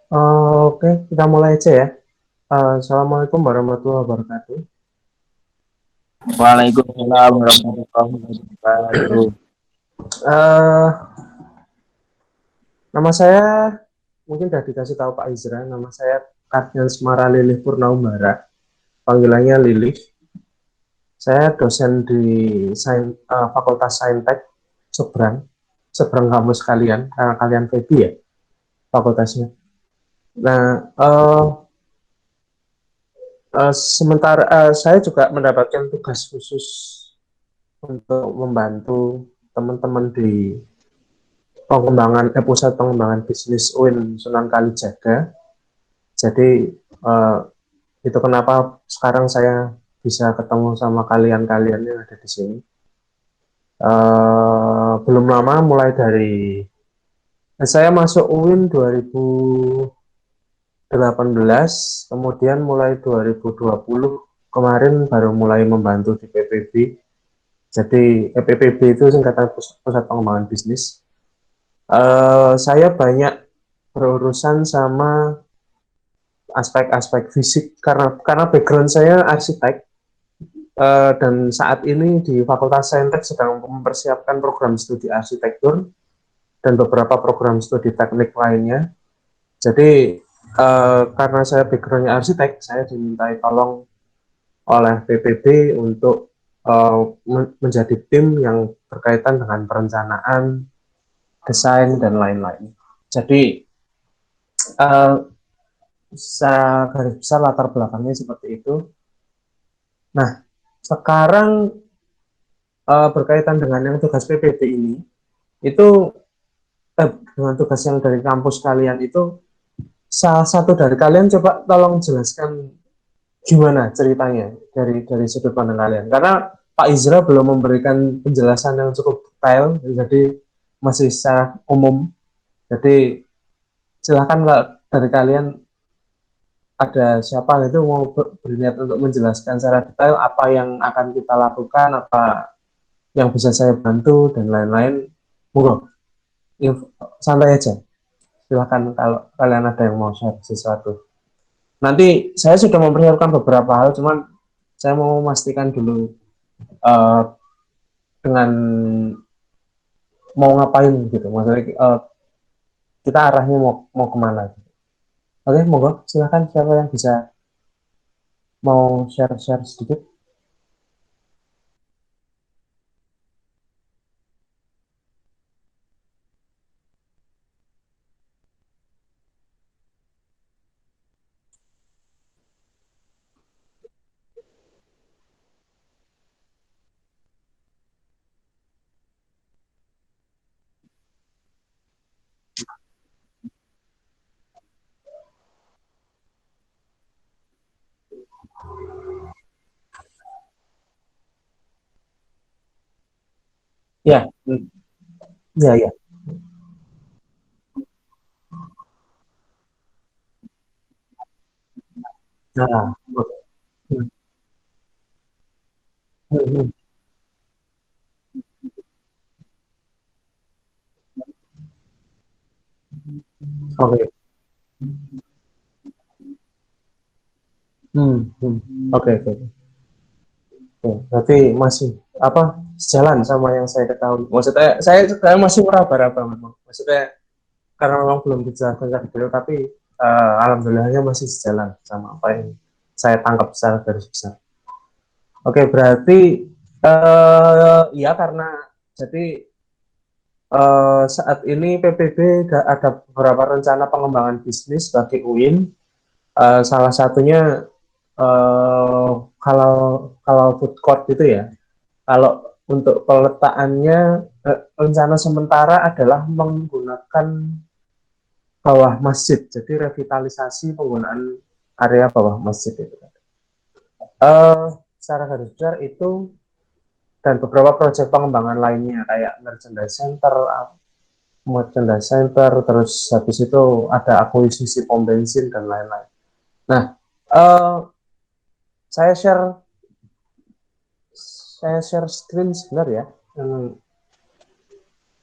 Oke, kita mulai aja ya. Assalamualaikum warahmatullahi wabarakatuh. Waalaikumsalam warahmatullahi wabarakatuh. Eh, Nama saya mungkin sudah dikasih tahu Pak Izra. Nama saya Kardian Semara Lilih Purnaumara. Panggilannya Lilih. Saya dosen di Fakultas Saintek seberang, seberang kampus kalian, karena kalian FEBI ya fakultasnya. Nah, sementara saya juga mendapatkan tugas khusus untuk membantu teman-teman di pusat pengembangan bisnis UIN Sunan Kalijaga. Jadi itu kenapa sekarang saya bisa ketemu sama kalian-kalian yang ada di sini. Belum lama mulai dari saya masuk UIN 2018, kemudian mulai 2020 kemarin baru mulai membantu di PPB. Jadi PPB itu singkatan Pusat Pengembangan Bisnis. Saya banyak berurusan sama aspek-aspek fisik karena background saya arsitek, dan saat ini di Fakultas Saintek sedang mempersiapkan program studi arsitektur dan beberapa program studi teknik lainnya. Jadi karena saya backgroundnya arsitek, saya dimintai tolong oleh PPB untuk menjadi tim yang berkaitan dengan perencanaan, desain dan lain-lain. Jadi uh, secara garis besar latar belakangnya seperti itu. Nah, sekarang berkaitan dengan yang tugas PPB ini, itu dengan tugas yang dari kampus kalian itu, salah satu dari kalian coba tolong jelaskan gimana ceritanya dari sudut pandang kalian. Karena Pak Izra belum memberikan penjelasan yang cukup detail, jadi masih secara umum. Jadi silahkan kalau dari kalian ada siapa itu mau berniat untuk menjelaskan secara detail apa yang akan kita lakukan, apa yang bisa saya bantu dan lain-lain. Monggo, santai aja. Silahkan kalau kalian ada yang mau share sesuatu. Nanti saya sudah mempersiapkan beberapa hal, cuman saya mau memastikan dulu uh, dengan mau ngapain gitu. Maksudnya kita arahnya mau kemana. Gitu. Oke, monggo silahkan siapa yang bisa mau share-share sedikit. Ya, ya, ya. Nah, hmm, hmm, hmm. Oke. Oke, oke. Oke, berarti masih apa sejalan sama yang saya ketahui. Maksudnya saya masih meraba-raba memang. Maksudnya karena memang belum dijelaskan secara detail, tapi alhamdulillahnya masih sejalan sama apa yang saya tangkap secara garis besar. Oke, berarti ya karena jadi saat ini PPB ada beberapa rencana pengembangan bisnis bagi UIN. Salah satunya kalau kalau food court gitu ya. Kalau untuk peletakannya, rencana sementara adalah menggunakan bawah masjid, jadi revitalisasi penggunaan area bawah masjid itu. Uh, Secara garis besar itu dan beberapa proyek pengembangan lainnya kayak merchandise center, terus habis itu ada akuisisi pom bensin dan lain-lain. Nah, uh, saya share saya share screen sebentar ya.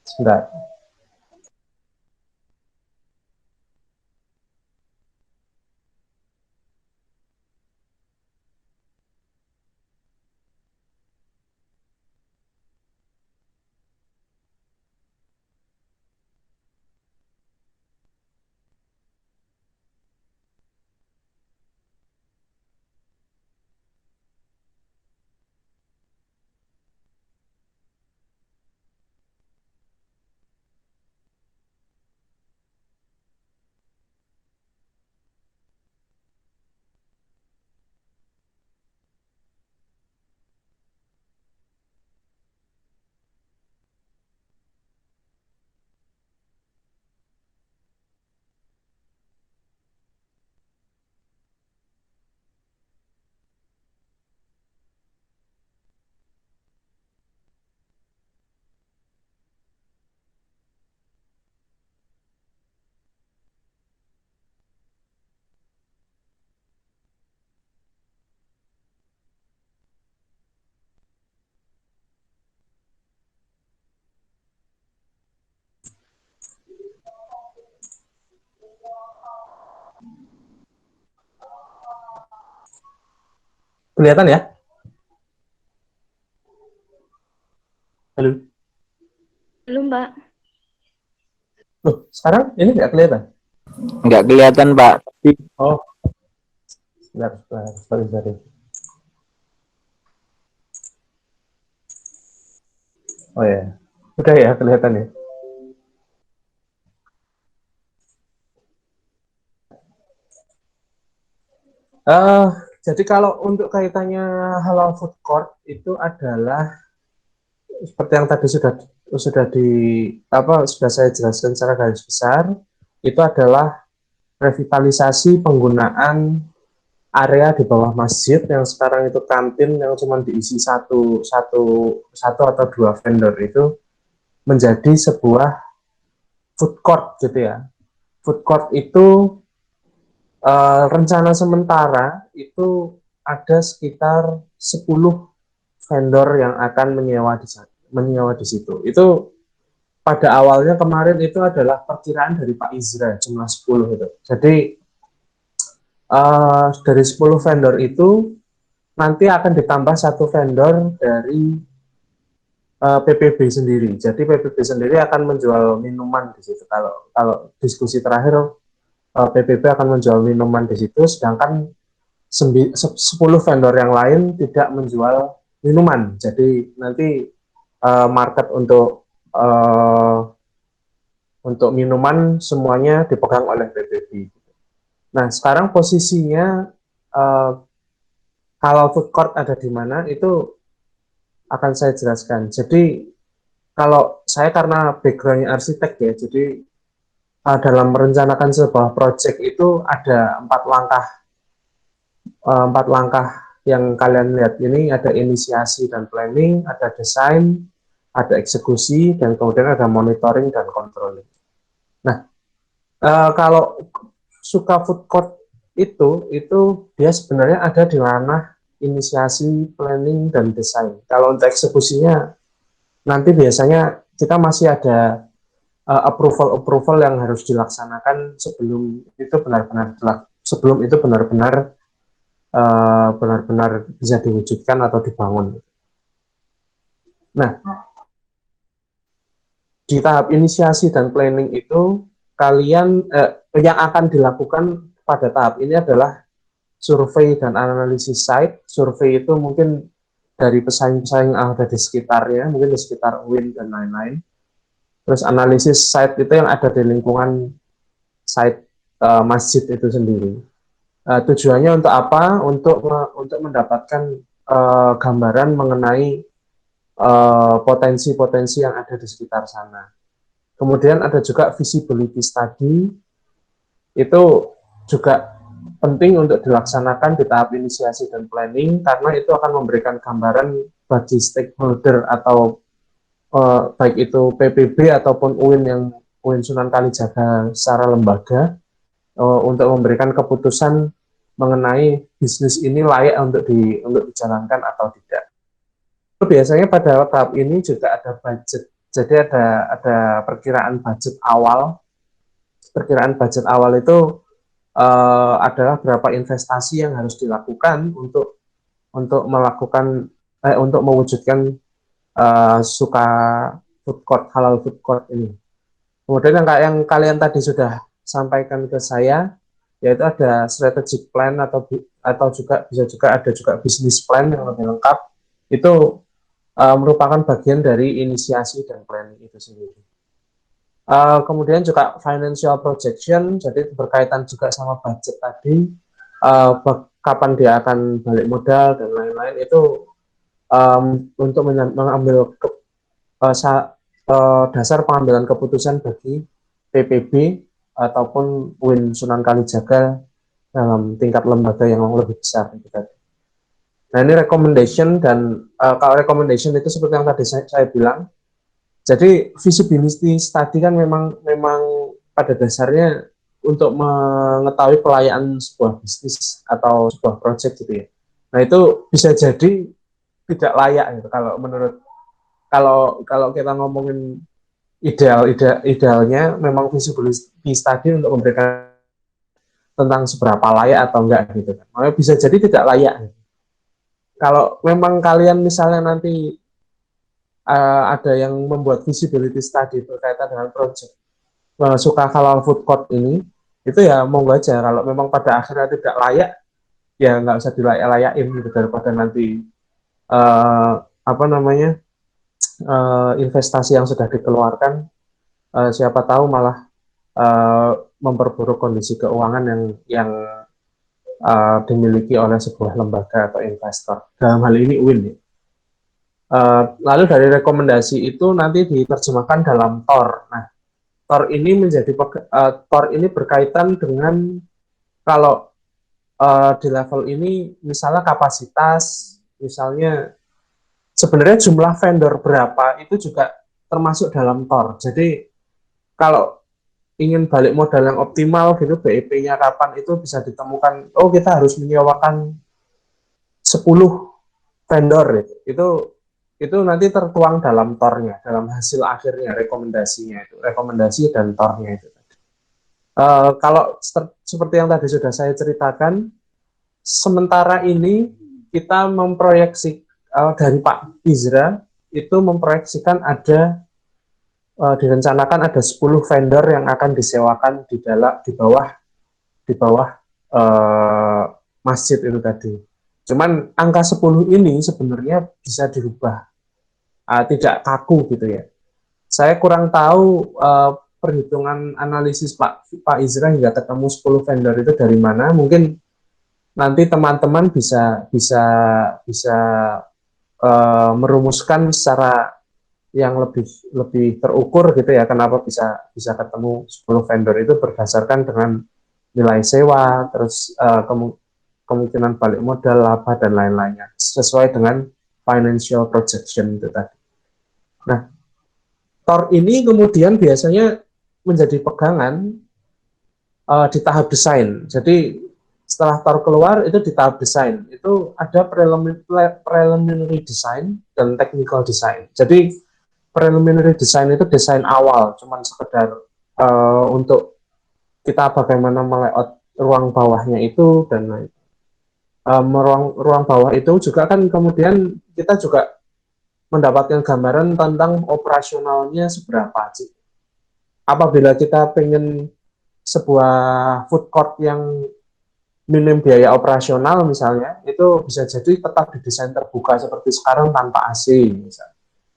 Sebentar. Kelihatan ya? Halo. Belum, Pak. Loh, sekarang ini nggak kelihatan? Nggak kelihatan, Pak. Oh, sebentar, sorry. Oh ya, udah ya kelihatan ya. Eh, jadi kalau untuk kaitannya halal food court itu adalah seperti yang tadi sudah saya jelaskan secara garis besar, itu adalah revitalisasi penggunaan area di bawah masjid yang sekarang itu kantin yang cuma diisi satu atau dua vendor itu menjadi sebuah food court gitu ya. Food court itu rencana sementara itu ada sekitar 10 vendor yang akan menyewa di situ. Itu pada awalnya kemarin itu adalah perkiraan dari Pak Izra jumlah 10 itu. Jadi dari 10 vendor itu nanti akan ditambah satu vendor dari PPB sendiri. Jadi PPB sendiri akan menjual minuman di situ. Kalau diskusi terakhir PPB akan menjual minuman di situ, sedangkan 10 vendor yang lain tidak menjual minuman. Jadi nanti market untuk minuman semuanya dipegang oleh PPB. Nah, sekarang posisinya halal food court ada di mana itu akan saya jelaskan. Jadi kalau saya karena backgroundnya arsitek ya, jadi dalam merencanakan sebuah proyek itu ada 4 langkah yang kalian lihat ini, ada inisiasi dan planning, ada desain, ada eksekusi, dan kemudian ada monitoring dan controlling. Nah, kalau suka food court itu dia sebenarnya ada di ranah inisiasi, planning, dan desain. Kalau untuk eksekusinya, nanti biasanya kita masih ada approval yang harus dilaksanakan sebelum itu benar-benar bisa diwujudkan atau dibangun. Nah, di tahap inisiasi dan planning itu yang akan dilakukan pada tahap ini adalah survei dan analisis site. Survei itu mungkin dari pesaing-pesaing yang ada di sekitarnya, mungkin di sekitar UIN dan lain-lain. Terus analisis site itu yang ada di lingkungan site masjid itu sendiri. Tujuannya untuk apa? Untuk mendapatkan gambaran mengenai potensi-potensi yang ada di sekitar sana. Kemudian ada juga visibility study, itu juga penting untuk dilaksanakan di tahap inisiasi dan planning, karena itu akan memberikan gambaran bagi stakeholder atau baik itu PPB ataupun UIN Sunan Kalijaga secara lembaga, untuk memberikan keputusan mengenai bisnis ini layak untuk dijalankan atau tidak. Biasanya pada tahap ini juga ada budget. Jadi ada perkiraan budget awal. Perkiraan budget awal itu adalah berapa investasi yang harus dilakukan untuk mewujudkan suka food court, halal food court ini. Kemudian yang kalian tadi sudah sampaikan ke saya, yaitu ada strategic plan atau juga bisa juga ada juga business plan yang lebih lengkap. Itu merupakan bagian dari inisiasi dan planning itu sendiri. Kemudian juga financial projection, jadi berkaitan juga sama budget tadi, kapan dia akan balik modal dan lain-lain, itu untuk mengambil dasar pengambilan keputusan bagi PPB ataupun UIN Sunan Kalijaga dalam tingkat lembaga yang lebih besar. Nah, ini recommendation, dan kalau recommendation itu seperti yang tadi saya bilang, jadi visibility study kan memang pada dasarnya untuk mengetahui kelayaan sebuah bisnis atau sebuah project gitu ya. Nah, itu bisa jadi tidak layak gitu kalau kita ngomongin idealnya memang visibility study untuk memberikan tentang seberapa layak atau enggak gitu kan. Makanya bisa jadi tidak layak gitu. Kalau memang kalian misalnya nanti ada yang membuat visibility study berkaitan dengan project suka halal food court ini, itu ya monggo aja. Kalau memang pada akhirnya tidak layak, ya nggak usah dilayak-layakin gitu, daripada nanti apa namanya investasi yang sudah dikeluarkan siapa tahu malah memperburuk kondisi keuangan yang dimiliki oleh sebuah lembaga atau investor. Dalam hal ini UIN. Ya. Lalu dari rekomendasi itu nanti diterjemahkan dalam TOR. Nah, TOR ini TOR ini berkaitan dengan kalau di level ini misalnya kapasitas, misalnya sebenarnya jumlah vendor berapa itu juga termasuk dalam TOR. Jadi kalau ingin balik modal yang optimal gitu, BEP-nya kapan itu bisa ditemukan. Oh, kita harus menyewakan 10 vendor itu nanti tertuang dalam TOR-nya, dalam hasil akhirnya rekomendasinya itu, rekomendasi dan TOR-nya itu. Kalau seperti yang tadi sudah saya ceritakan, sementara ini kita memproyeksi dari Pak Izra itu memproyeksikan ada direncanakan ada 10 vendor yang akan disewakan di bawah masjid itu tadi. Cuman angka 10 ini sebenarnya bisa dirubah, tidak kaku gitu ya. Saya kurang tahu perhitungan analisis Pak Izra hingga ketemu 10 vendor itu dari mana. Mungkin nanti teman-teman bisa bisa bisa merumuskan secara yang lebih lebih terukur gitu ya, kenapa bisa ketemu 10 vendor itu berdasarkan dengan nilai sewa, terus kemungkinan balik modal, laba dan lain-lainnya sesuai dengan financial projection itu tadi. Nah, TOR ini kemudian biasanya menjadi pegangan di tahap desain. Jadi setelah TOR keluar itu di tahap desain itu ada preliminary design dan technical design. Jadi preliminary design itu desain awal, cuman sekedar untuk kita bagaimana melayout ruang bawahnya itu dan lain. Ruang bawah itu juga kan kemudian kita juga mendapatkan gambaran tentang operasionalnya seberapa sih. Apabila kita pengen sebuah food court yang minim biaya operasional misalnya, itu bisa jadi tetap didesain terbuka seperti sekarang tanpa AC misalnya.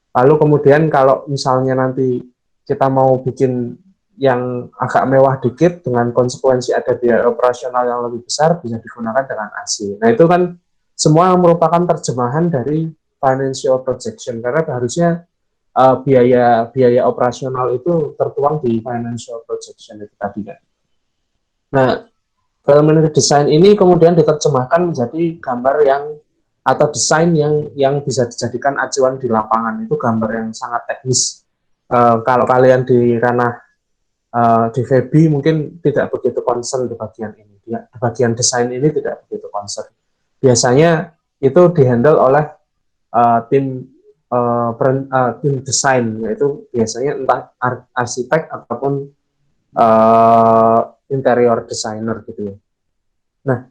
Lalu kemudian kalau misalnya nanti kita mau bikin yang agak mewah dikit dengan konsekuensi ada biaya operasional yang lebih besar, bisa digunakan dengan AC. Nah itu kan semua merupakan terjemahan dari financial projection, karena harusnya biaya operasional itu tertuang di financial projection itu tadi kan. Nah, preliminary design ini kemudian diterjemahkan menjadi gambar yang atau desain yang bisa dijadikan acuan di lapangan. Itu gambar yang sangat teknis. Kalau kalian di ranah di Febi mungkin tidak begitu concern di bagian ini. Di bagian desain ini tidak begitu concern. Biasanya itu dihandle oleh tim tim desain, yaitu biasanya entah arsitek ataupun interior designer gitu ya. Nah,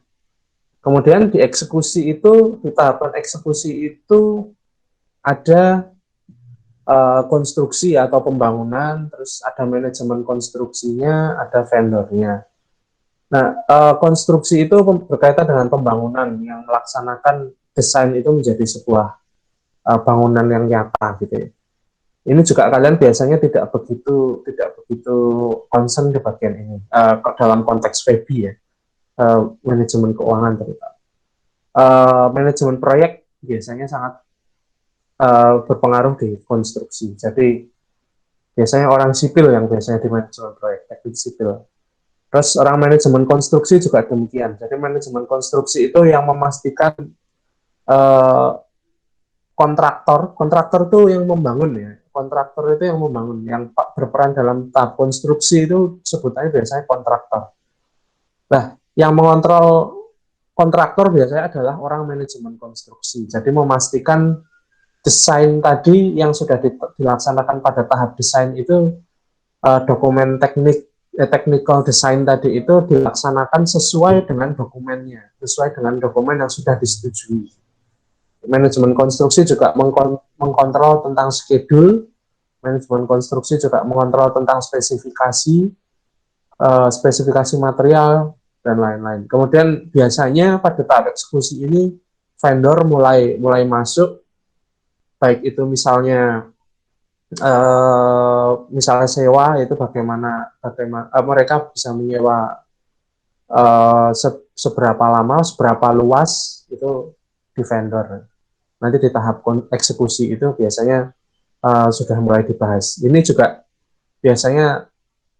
kemudian di eksekusi itu, di tahapan eksekusi itu ada konstruksi atau pembangunan, terus ada manajemen konstruksinya, ada vendornya. Nah, konstruksi itu berkaitan dengan pembangunan yang melaksanakan desain itu menjadi sebuah bangunan yang nyata gitu ya. Ini juga kalian biasanya tidak begitu concern di bagian ini dalam konteks FEBI ya, manajemen keuangan terutama. Manajemen proyek biasanya sangat berpengaruh di konstruksi. Jadi biasanya orang sipil yang biasanya di manajemen proyek, teknik sipil. Terus orang manajemen konstruksi juga demikian. Jadi manajemen konstruksi itu yang memastikan kontraktor itu yang membangun ya. Kontraktor itu yang membangun, yang berperan dalam tahap konstruksi itu sebutannya biasanya kontraktor. Nah, yang mengontrol kontraktor biasanya adalah orang manajemen konstruksi. Jadi memastikan desain tadi yang sudah dilaksanakan pada tahap desain itu dokumen technical design tadi itu dilaksanakan sesuai dengan dokumennya, sesuai dengan dokumen yang sudah disetujui. Manajemen konstruksi juga mengkontrol tentang schedule, manajemen konstruksi juga mengontrol tentang spesifikasi material, dan lain-lain. Kemudian biasanya pada tahap eksekusi ini vendor mulai masuk, baik itu misalnya sewa, itu bagaimana mereka bisa menyewa seberapa lama, seberapa luas, itu di vendor. Nanti di tahap eksekusi itu biasanya sudah mulai dibahas. Ini juga biasanya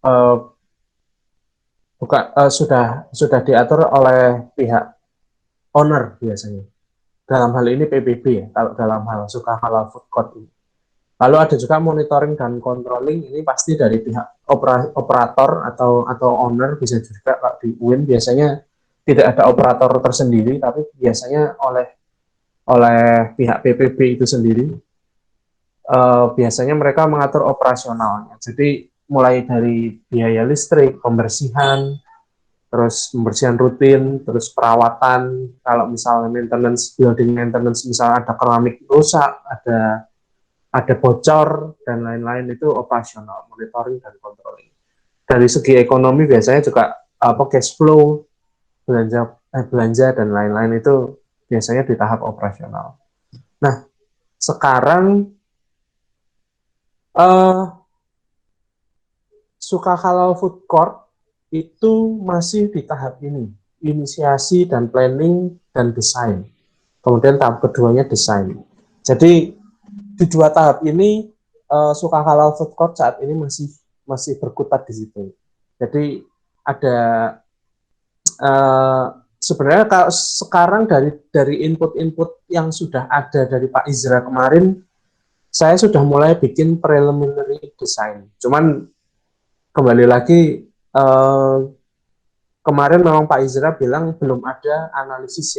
uh, sudah diatur oleh pihak owner biasanya. Dalam hal ini PBB ya, kalau dalam hal suka halal food court ini. Lalu ada juga monitoring dan controlling, ini pasti dari pihak operator atau owner, bisa juga kalau di UIN biasanya tidak ada operator tersendiri, tapi biasanya oleh pihak PPB itu sendiri. Biasanya mereka mengatur operasionalnya. Jadi mulai dari biaya listrik, pembersihan, terus pembersihan rutin, terus perawatan, kalau misalnya building maintenance, misalnya ada keramik rusak, ada bocor, dan lain-lain, itu operasional, monitoring dan controlling. Dari segi ekonomi biasanya juga cash flow, belanja dan lain-lain, itu biasanya di tahap operasional. Nah, sekarang Suka Halal Food Court itu masih di tahap ini, inisiasi dan planning dan desain. Kemudian tahap keduanya desain. Jadi di dua tahap ini Suka Halal Food Court saat ini masih berkutat di situ. Jadi ada sebenarnya kalau sekarang dari input-input yang sudah ada dari Pak Izra kemarin, saya sudah mulai bikin preliminary design. Cuman kembali lagi, kemarin memang Pak Izra bilang belum ada analisis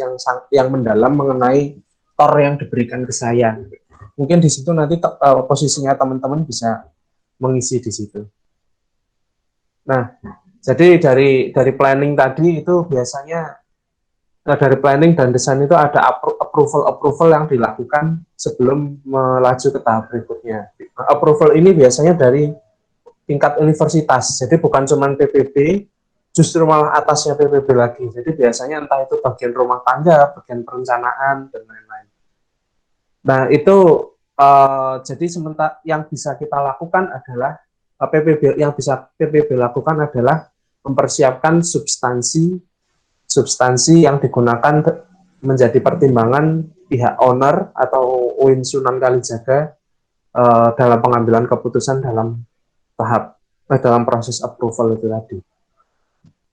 yang mendalam mengenai tor yang diberikan ke saya. Mungkin di situ nanti posisinya teman-teman bisa mengisi di situ. Nah, jadi dari planning tadi itu biasanya dari planning dan desain itu ada approval yang dilakukan sebelum melaju ke tahap berikutnya. Approval ini biasanya dari tingkat universitas, jadi bukan cuma PPB, justru malah atasnya PPB lagi. Jadi biasanya entah itu bagian rumah tangga, bagian perencanaan, dan lain-lain. Nah, itu jadi sementara yang bisa kita lakukan adalah yang bisa PPB lakukan adalah mempersiapkan substansi yang digunakan menjadi pertimbangan pihak owner atau UIN Sunan Kalijaga dalam pengambilan keputusan dalam proses approval itu tadi.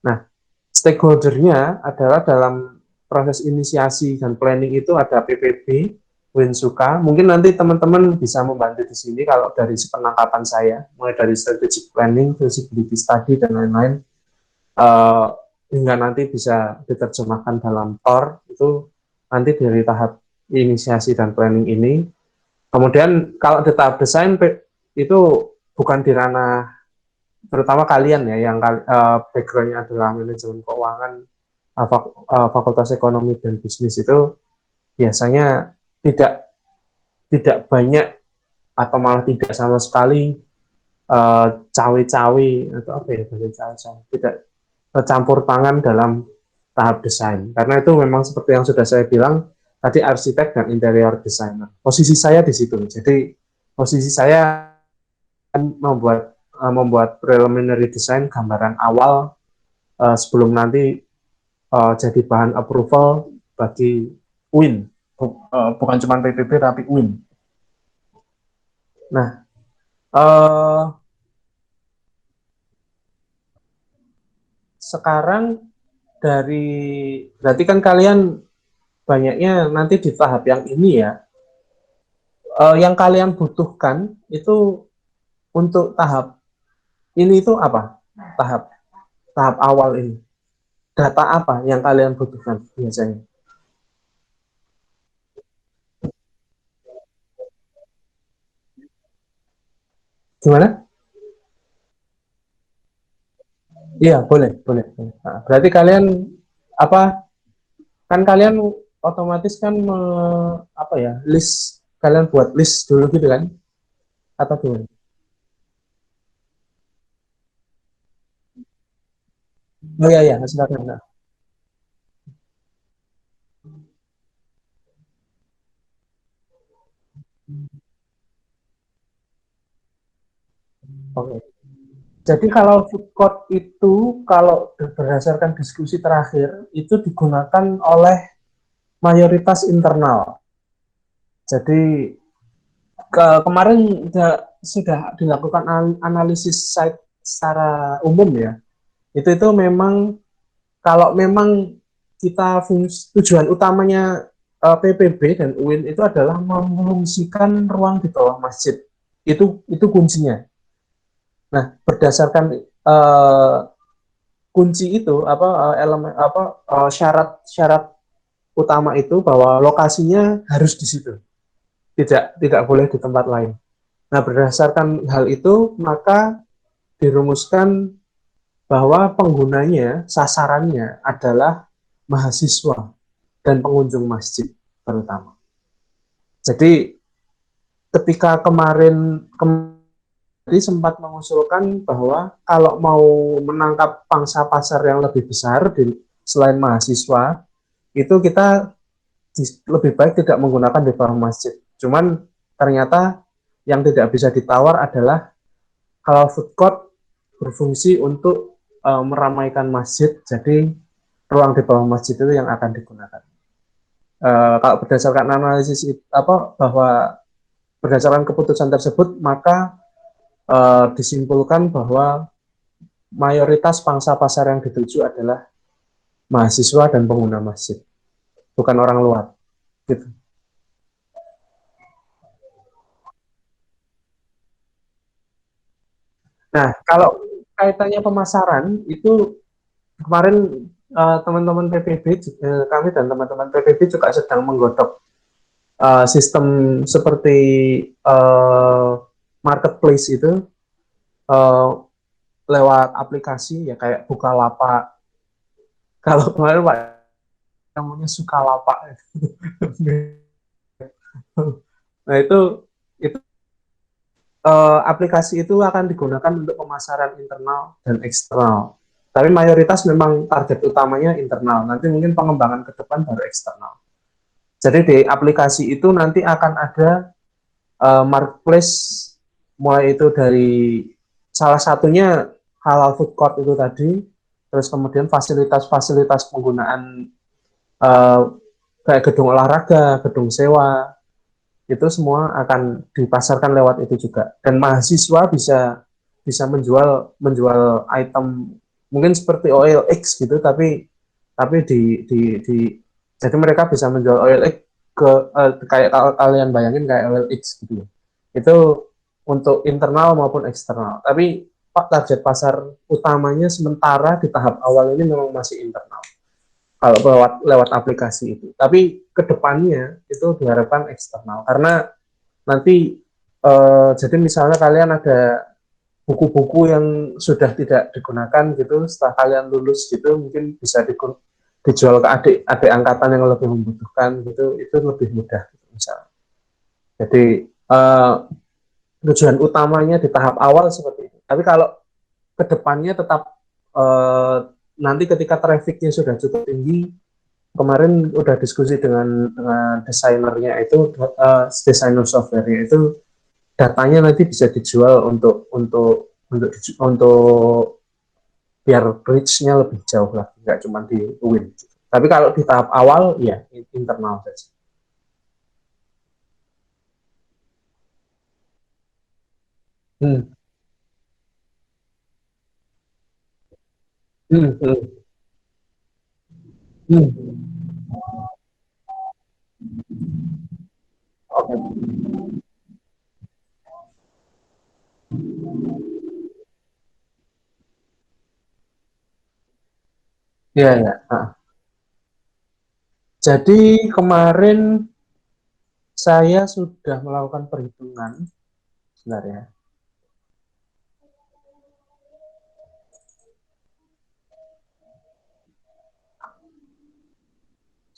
Nah, stakeholder-nya adalah dalam proses inisiasi dan planning itu ada PPB, Winsuka. Mungkin nanti teman-teman bisa membantu di sini kalau dari penangkapan saya, mulai dari strategic planning, feasibility study, dan lain-lain, hingga nanti bisa diterjemahkan dalam TOR, itu nanti dari tahap inisiasi dan planning ini. Kemudian kalau di tahap desain, itu bukan di ranah terutama kalian ya yang backgroundnya adalah manajemen keuangan, fakultas ekonomi dan bisnis, itu biasanya tidak tidak banyak atau malah tidak sama sekali cawe-cawe atau apa ya, cawe-cawe tidak campur tangan dalam tahap desain, karena itu memang seperti yang sudah saya bilang tadi, arsitek dan interior designer. Posisi saya di situ, jadi posisi saya membuat preliminary design, gambaran awal sebelum nanti jadi bahan approval bagi UIN, bukan cuma PPB tapi UIN. Nah, sekarang berarti kan kalian banyaknya nanti di tahap yang ini ya, yang kalian butuhkan itu untuk tahap ini itu apa? Tahap awal ini, data apa yang kalian butuhkan biasanya? Gimana? Iya, boleh. Nah, berarti kalian apa? Kan kalian otomatis kan apa ya, list, kalian buat list dulu gitu kan, atau gimana? Oh iya, iya, silakan. Nah, oke. Jadi kalau food court itu, kalau berdasarkan diskusi terakhir, itu digunakan oleh mayoritas internal. Jadi kemarin sudah dilakukan analisis site secara umum ya. Itu memang, kalau memang kita tujuan utamanya PPB dan UIN itu adalah memfungsikan ruang di bawah masjid. Itu kuncinya. Nah, berdasarkan kunci itu apa, elemen apa, syarat-syarat utama itu bahwa lokasinya harus di situ, tidak boleh di tempat lain. Nah, berdasarkan hal itu maka dirumuskan bahwa penggunanya, sasarannya adalah mahasiswa dan pengunjung masjid terutama. Jadi ketika kemarin sempat mengusulkan bahwa kalau mau menangkap pangsa pasar yang lebih besar selain mahasiswa, itu kita lebih baik tidak menggunakan di bawah masjid. Cuman ternyata yang tidak bisa ditawar adalah kalau food court berfungsi untuk meramaikan masjid, jadi ruang di bawah masjid itu yang akan digunakan. Kalau berdasarkan analisis apa, bahwa berdasarkan keputusan tersebut, maka disimpulkan bahwa mayoritas pangsa pasar yang dituju adalah mahasiswa dan pengguna masjid, bukan orang luar. Gitu. Nah, kalau kaitannya pemasaran itu kemarin teman-teman PPB, kami dan teman-teman PPB juga sedang menggodok sistem seperti uh, marketplace itu, uh, lewat aplikasi ya, kayak Bukalapak. Kalau kemarin Pak namanya Sukalapak. Nah, itu aplikasi itu akan digunakan untuk pemasaran internal dan eksternal. Tapi mayoritas memang target utamanya internal. Nanti mungkin pengembangan ke depan baru eksternal. Jadi di aplikasi itu nanti akan ada marketplace, mulai itu dari salah satunya halal food court itu tadi, terus kemudian fasilitas-fasilitas penggunaan uh, kayak gedung olahraga, gedung sewa, itu semua akan dipasarkan lewat itu juga. Dan mahasiswa bisa bisa menjual menjual item mungkin seperti OLX gitu, tapi di jadi mereka bisa menjual OLX ke kayak kalian bayangin kayak OLX gitu ya. Itu untuk internal maupun eksternal. Tapi Pak, target pasar utamanya sementara di tahap awal ini memang masih internal, kalau lewat aplikasi itu. Tapi kedepannya itu diharapkan eksternal, karena nanti jadi misalnya kalian ada buku-buku yang sudah tidak digunakan gitu, setelah kalian lulus gitu mungkin bisa dijual ke adik angkatan yang lebih membutuhkan gitu, itu lebih mudah gitu, misalnya. Jadi tujuan utamanya di tahap awal seperti itu. Tapi kalau kedepannya tetap eh, nanti ketika trafficnya sudah cukup tinggi, kemarin udah diskusi dengan desainernya itu, desainer softwarenya itu, datanya nanti bisa dijual untuk biar reach-nya lebih jauh lagi, nggak cuma di win. Tapi kalau di tahap awal ya internal saja. Hmm. Hmm. Hmm. Hmm. Oke. Okay. Ya, ya. Nah, jadi kemarin saya sudah melakukan perhitungan sebenarnya.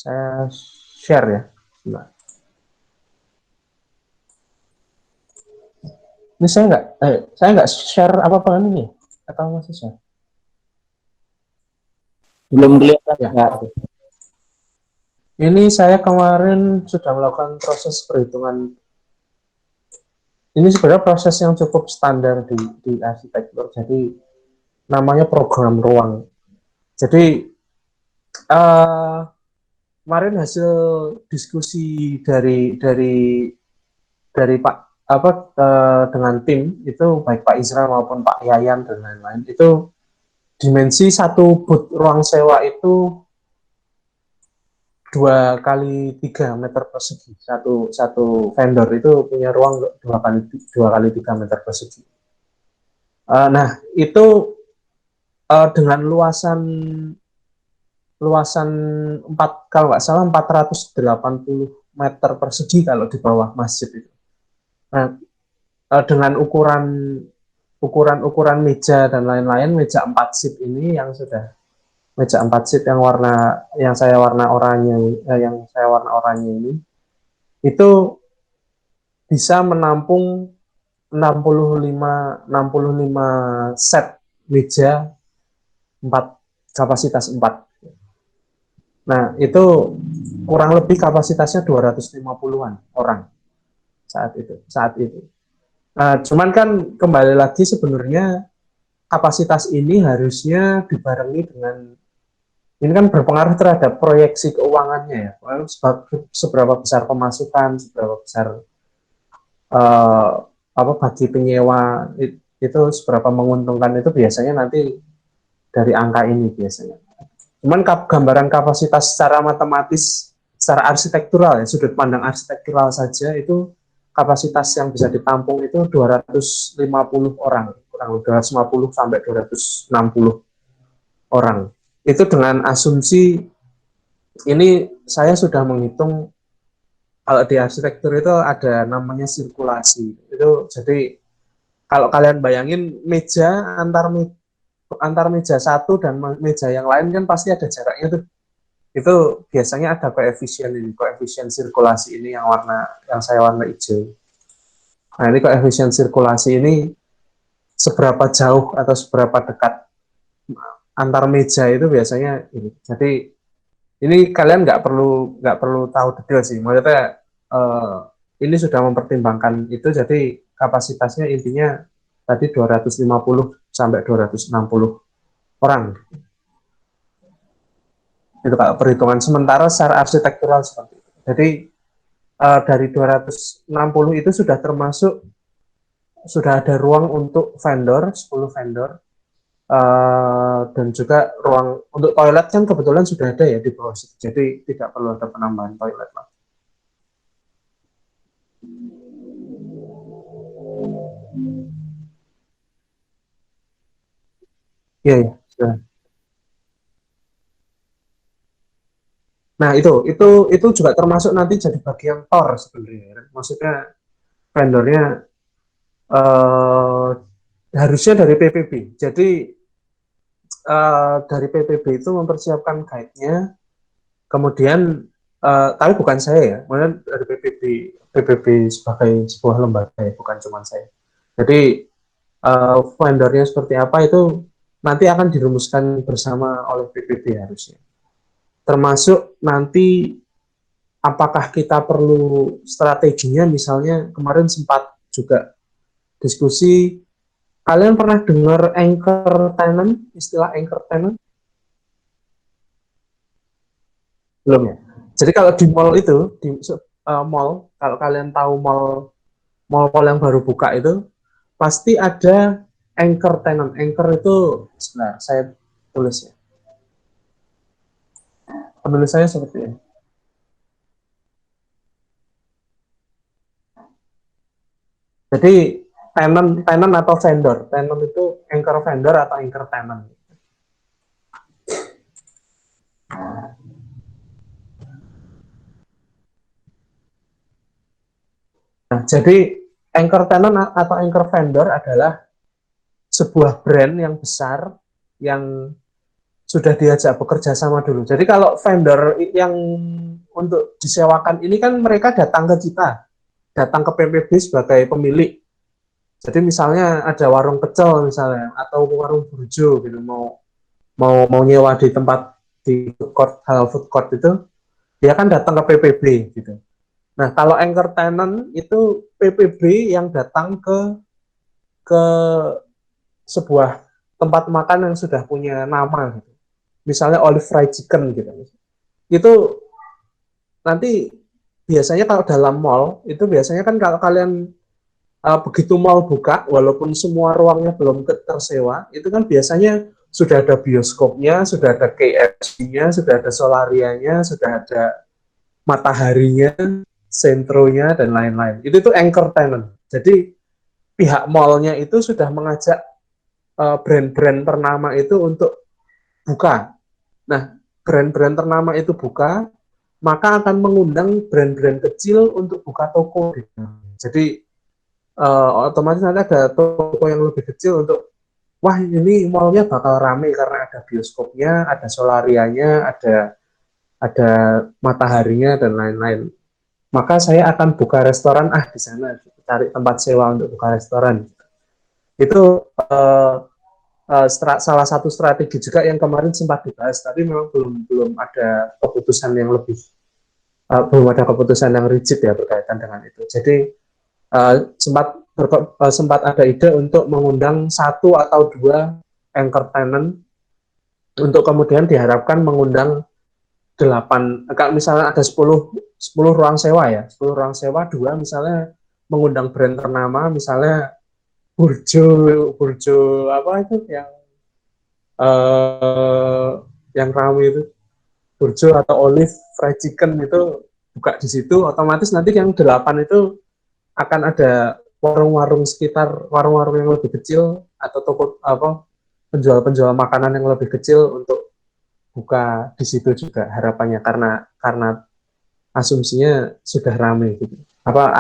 Saya share ya. Nah, ini saya nggak share apa-apa ini atau masih share? Belum kelihatan Ya. Pak. Ini saya kemarin sudah melakukan proses perhitungan. Ini sebenarnya proses yang cukup standar di arsitektur. Jadi namanya program ruang. Jadi kemarin hasil diskusi dari Pak dengan tim itu baik Pak Isra maupun Pak Yayan dan lain-lain itu dimensi satu booth ruang sewa itu 2 kali 3 meter persegi. Satu vendor itu punya ruang 2 kali 3 meter persegi. Nah itu dengan luasan kalau nggak salah 480 meter persegi kalau di bawah masjid itu. Nah, dengan ukuran meja dan lain-lain, meja 4 seat ini yang sudah meja 4 seat yang saya warna oranye ini itu bisa menampung 65 set meja 4 kapasitas 4. Nah, itu kurang lebih kapasitasnya 250-an orang saat itu. Cuman kan kembali lagi sebenarnya kapasitas ini harusnya dibarengi dengan ini kan berpengaruh terhadap proyeksi keuangannya ya. Seberapa besar pemasukan, seberapa besar bagi penyewa itu seberapa menguntungkan itu biasanya nanti dari angka ini biasanya. Cuman gambaran kapasitas secara matematis, secara arsitektural ya, sudut pandang arsitektural saja itu kapasitas yang bisa ditampung itu 250 orang, kurang lebih 250 sampai 260 orang. Itu dengan asumsi ini saya sudah menghitung kalau di arsitektur itu ada namanya sirkulasi. Itu jadi kalau kalian bayangin meja antar meja satu dan meja yang lain kan pasti ada jaraknya tuh. Itu biasanya ada koefisien sirkulasi ini yang saya warna hijau. Nah, ini koefisien sirkulasi ini seberapa jauh atau seberapa dekat antar meja itu biasanya ini. Jadi ini kalian nggak perlu tahu detail sih. Maksudnya ini sudah mempertimbangkan itu. Jadi kapasitasnya intinya tadi 250 sampai 260 orang. Itu kalau perhitungan sementara secara arsitektural seperti itu. Jadi dari 260 itu sudah ada ruang untuk vendor, 10 vendor, dan juga ruang untuk toilet kan kebetulan sudah ada ya di bawah situ. Jadi tidak perlu ada penambahan toilet lah. Iya, ya. Nah, itu juga termasuk nanti jadi bagian tor sebenarnya. Maksudnya vendornya eh, harusnya dari PPB. Jadi dari PPB itu mempersiapkan guide-nya, kemudian tapi bukan saya ya, kemudian dari PPB sebagai sebuah lembaga ya, bukan cuma saya. Jadi vendornya seperti apa itu nanti akan dirumuskan bersama oleh PPB harusnya. Termasuk nanti apakah kita perlu strateginya, misalnya kemarin sempat juga diskusi, kalian pernah dengar anchor tenant, istilah anchor tenant? Belum ya? Jadi kalau di mall itu, mall, kalau kalian tahu mall yang baru buka itu, pasti ada anchor tenant. Anchor itu, sebentar, saya tulis ya. Penulisannya seperti ini. Jadi tenant atau vendor. Tenant itu anchor vendor atau anchor tenant. Nah, jadi anchor tenant atau anchor vendor adalah sebuah brand yang besar yang sudah diajak bekerja sama dulu. Jadi kalau vendor yang untuk disewakan ini kan mereka datang ke kita, datang ke PPB sebagai pemilik. Jadi misalnya ada warung pecel misalnya atau warung burjo gitu mau mau mau nyewa di tempat di food court, halal food court itu dia kan datang ke PPB gitu. Nah, kalau anchor tenant itu PPB yang datang ke sebuah tempat makan yang sudah punya nama gitu. Misalnya Olive Fried Chicken gitu. Itu nanti biasanya kalau dalam mall itu biasanya kan kalau kalian begitu mall buka walaupun semua ruangnya belum tersewa, itu kan biasanya sudah ada bioskopnya, sudah ada KFC-nya, sudah ada Solarianya, sudah ada Mataharinya, Sentronya dan lain-lain. Itu tuh anchor tenant. Jadi pihak mallnya itu sudah mengajak brand-brand ternama itu untuk buka. Nah, brand-brand ternama itu buka, maka akan mengundang brand-brand kecil untuk buka toko. Jadi otomatis nanti ada toko yang lebih kecil untuk, wah ini mallnya bakal rame karena ada bioskopnya, ada solarianya, ada mataharinya dan lain-lain. Maka saya akan buka restoran di sana, cari tempat sewa untuk buka restoran. Itu salah satu strategi juga yang kemarin sempat dibahas, tapi memang belum ada keputusan yang lebih belum ada keputusan yang rigid ya berkaitan dengan itu. Jadi sempat ada ide untuk mengundang satu atau dua anchor tenant untuk kemudian diharapkan mengundang 8, kalau misalnya ada 10 ruang sewa ya, 10 ruang sewa, dua misalnya mengundang brand ternama, misalnya Burjo, Burjo apa itu eh, yang ramai itu, Burjo atau Olive Fried Chicken itu buka di situ, otomatis nanti yang 8 itu akan ada warung-warung sekitar, warung-warung yang lebih kecil atau toko apa penjual-penjual makanan yang lebih kecil untuk buka di situ juga harapannya karena asumsinya sudah ramai gitu. Apa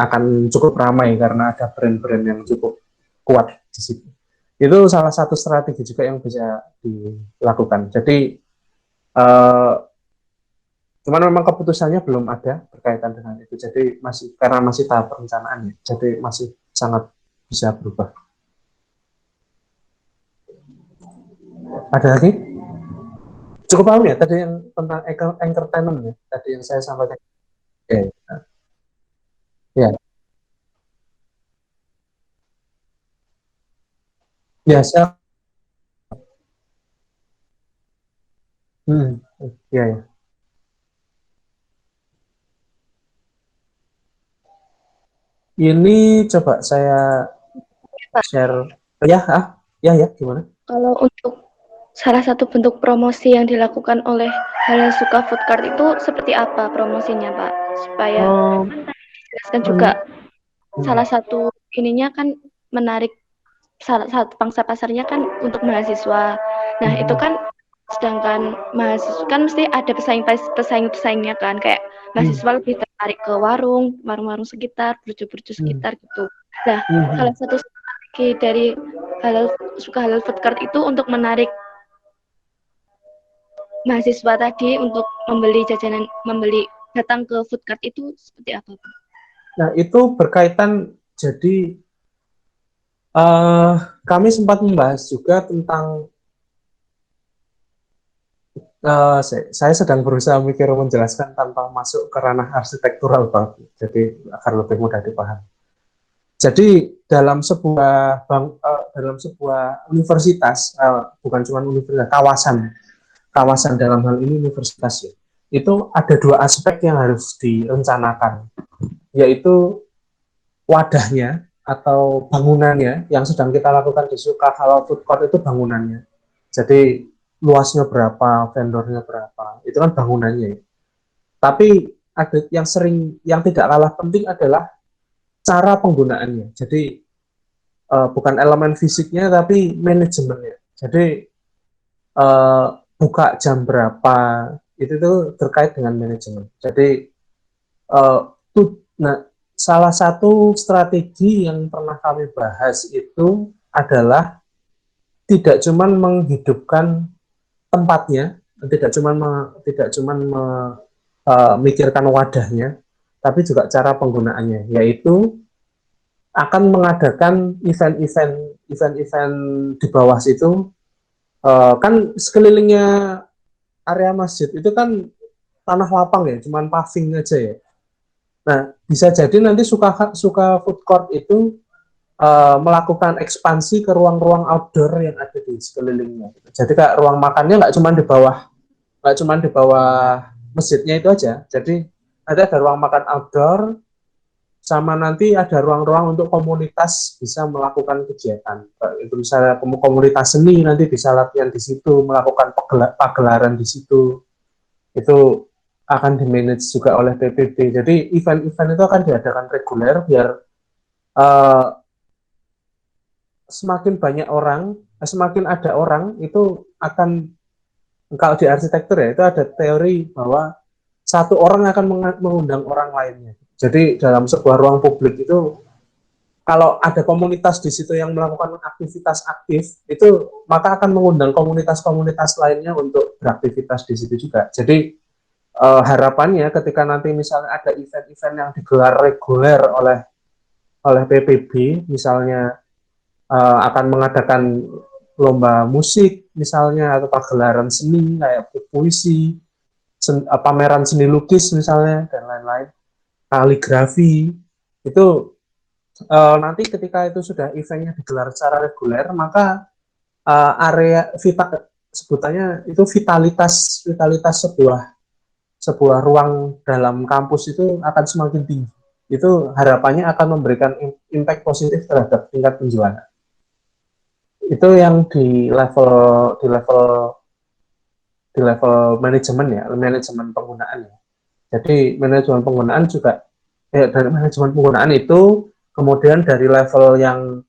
akan cukup ramai karena ada brand-brand yang cukup kuat di situ. Itu salah satu strategi juga yang bisa dilakukan. Jadi cuman memang keputusannya belum ada berkaitan dengan itu. Jadi karena masih tahap perencanaan ya. Jadi masih sangat bisa berubah. Ada lagi? Cukup paham ya tadi yang tentang anchor tenant ya. Tadi yang saya sampaikan. Oke. Ya, ya saya. Hmm, ya ya. Ini coba saya Pak, share. Ya, ya, gimana? kalau untuk salah satu bentuk promosi yang dilakukan oleh Halal Suka Food Cart itu seperti apa promosinya, Pak? Supaya Oh, jelaskan juga hmm, salah satu ininya kan menarik, salah satu pangsa pasarnya kan untuk mahasiswa. Nah, itu hmm, kan sedangkan mahasiswa kan mesti ada pesaing-pesaingnya kan, kayak hmm, mahasiswa lebih tertarik ke warung-warung sekitar, burjo-burjo hmm, sekitar gitu. Nah, hmm. salah satu strategi dari halal food cart itu untuk menarik mahasiswa tadi untuk membeli datang ke food cart itu seperti apa, Pak? Nah, itu berkaitan, jadi kami sempat membahas juga tentang, saya sedang berusaha mikir menjelaskan tanpa masuk ke ranah arsitektural, Pak. Jadi akan lebih mudah dipahami. Jadi dalam sebuah universitas, bukan cuma universitas, kawasan dalam hal ini universitas ya, itu ada dua aspek yang harus direncanakan, yaitu wadahnya atau bangunannya yang sedang kita lakukan di Suka Halal Food Court itu bangunannya. Jadi luasnya berapa, vendornya berapa, itu kan bangunannya. Tapi ada yang tidak kalah penting adalah cara penggunaannya. Jadi bukan elemen fisiknya tapi manajemennya. Jadi uh, buka jam berapa itu tuh terkait dengan manajemen. Jadi nah, salah satu strategi yang pernah kami bahas itu adalah tidak cuma menghidupkan tempatnya, tidak cuman memikirkan wadahnya, tapi juga cara penggunaannya, yaitu akan mengadakan event-event di bawah situ. Kan sekelilingnya area masjid itu kan tanah lapang ya, cuman paving aja ya. Nah, bisa jadi nanti suka food court itu melakukan ekspansi ke ruang-ruang outdoor yang ada di sekelilingnya. Jadi kayak ruang makannya nggak cuma di bawah masjidnya itu aja. Jadi ada ruang makan outdoor, sama nanti ada ruang-ruang untuk komunitas bisa melakukan kegiatan. Itu misalnya komunitas seni nanti bisa latihan di situ, melakukan pagelaran di situ. Itu akan dimanage juga oleh PPB. Jadi event-event itu akan diadakan reguler biar semakin banyak orang, semakin ada orang itu akan, kalau di arsitektur ya itu ada teori bahwa satu orang akan mengundang orang lainnya. Jadi dalam sebuah ruang publik itu kalau ada komunitas di situ yang melakukan aktivitas aktif, itu maka akan mengundang komunitas-komunitas lainnya untuk beraktivitas di situ juga. Jadi harapannya ketika nanti misalnya ada event-event yang digelar reguler oleh PPB, misalnya akan mengadakan lomba musik misalnya atau pagelaran seni kayak puisi, pameran seni lukis misalnya dan lain-lain, kaligrafi, itu nanti ketika itu sudah eventnya digelar secara reguler, maka area sebutannya itu vitalitas sebuah ruang dalam kampus itu akan semakin tinggi. Itu harapannya akan memberikan impact positif terhadap tingkat penjualan. Itu yang di level manajemen ya, manajemen penggunaan ya. Jadi manajemen penggunaan juga dari manajemen penggunaan itu kemudian dari level yang